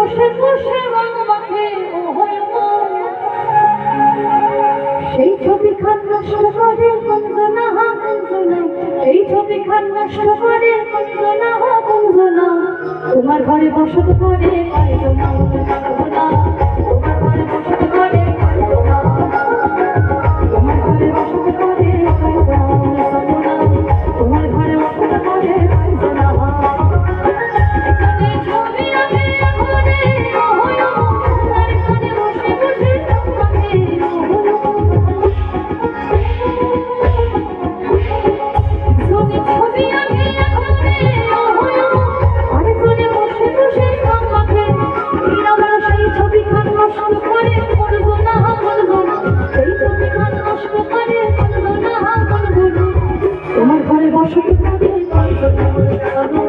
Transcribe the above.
বসে বসে বাংলাকে সেই ছবি খান নষ্ট করে কুঞ্জনা কুঞ্জনা, এই ছবি খান নষ্ট করে কুঞ্জনা কুঞ্জনা, তোমার ঘরে বসত করে পাইজনা কুঞ্জনা, তোমার ঘরে বসত করে পাইজনা, তোমার ঘরে বসত করে পাইজনা কুঞ্জনা, তোমার ঘরে বসত করে পাইজনা। ছবি আগে আগুনে রহয়, আর এখানে বসে বসে তোমাকে ছবি আগে আগুনে রহয়, আর এখানে বসে বসে তোমাকে আমার সেই ছবি খান নষ্ট করে বলবো না বলবো না, সেই ছবি খান নষ্ট করে বলবো না বলবো না, তোমার ঘরে বসত করে বলবো না।